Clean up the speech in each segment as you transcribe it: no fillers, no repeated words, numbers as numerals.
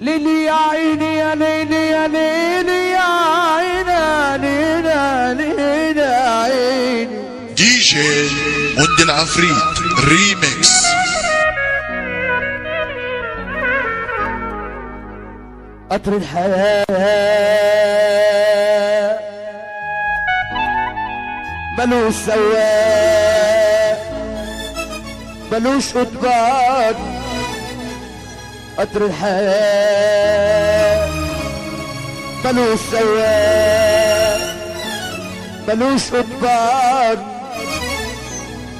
ليلي يا عيني يا ليلي يا ليلي يا عيني ليلي يا عيني. دي جي مند العفريت ريميكس. قطر الحياة ملوش سواق ملوش قضبان. قطر الحياة ملوش سواق ملوش قضبان.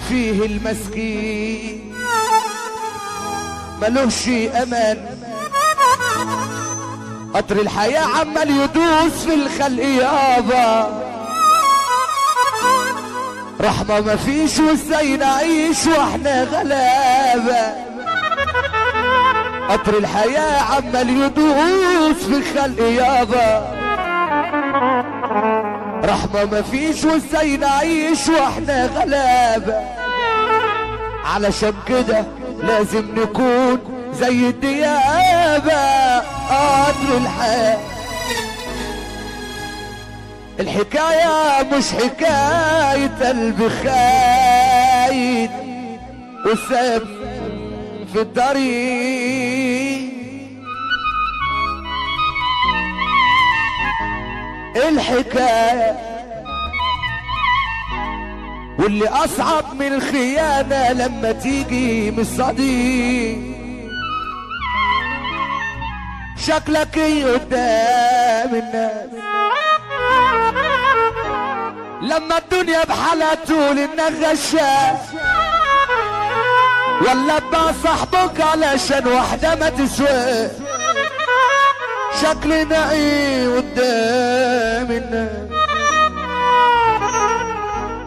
فيه المسكين ملوش امان. قطر الحياة عمال يدوس في الخلق يابا. رحمة مفيش وازاي نعيش واحنا غلابة. قطر الحياة عمال يدوس في الخلق يابا. رحمة مفيش وازاي نعيش واحنا غلابة. علشان كده لازم نكون زي الديابة. قطر الحياة الحكاية مش حكاية قلب خاين وساب في الطريق. الحكاية واللي أصعب من الخيانة لما تيجي من الصديق. شكلك ايه قدام الناس لما الدنيا بحالها تقول انك غشاش. ولا ابقى صاحبك علشان واحدة ما تسواش. شكلنا ايه قدام الناس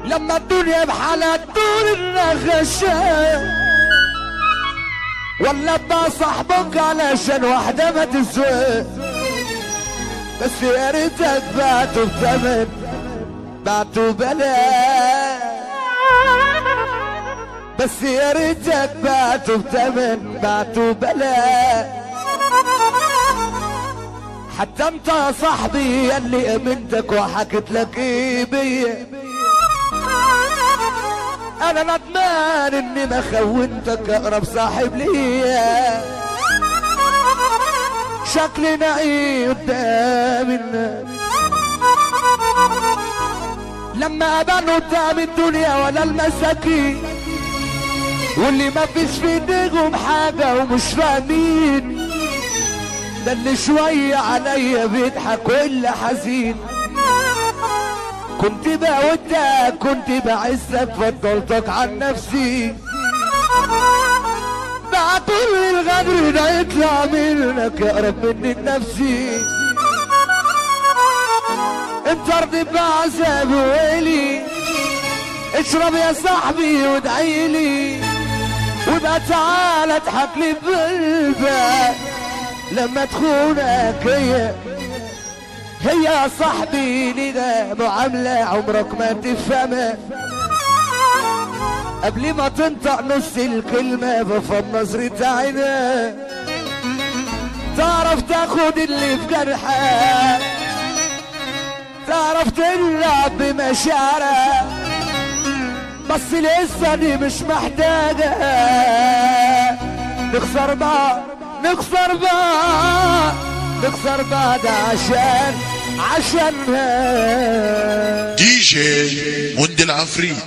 لما الدنيا بحالها تقول انك غشاش. ولا ابقى صاحبك علشان واحدة ما تسواش. بس يا ريتك بعته بثمن بعته بلاش. بس يا ريتك بعته بثمن بعته بلاش. حتى انت يا صاحبي ياللي امنتك وحكيت لك ايه بيا. انا ندمان اني ما خونتك اقرب صاحب ليا. شكلنا ايه قدام الناس لما ابانوا قدام الدنيا ولا المساكين. واللي ما فيش في ايديهم حاجة ومش فاهمين. ده اللي شوية عليا بيضحك واللي حزين. كنت بودك كنت بعزك فضلتك عن نفسي. بقى طول الغدر ده يطلع منك اقرب مني لنفسي. انت ارضي بعذابي ويلي. اشرب يا صاحبي وادعيلي. وبقى تعالى اضحك لي بقلبك لما تخونك هي يا صاحبي. لده معاملة عمرك ما تفهمها. قبل ما تنطق نص الكلمة بفضل نظرة عينها. تعرف تاخد اللي في جرحها. تعرف تلعب بمشاعرها. بس لسه دي مش محتاجة. نخسر بعض نخسر بعض نخسر بعض عشانها. دي جي مند العفريت.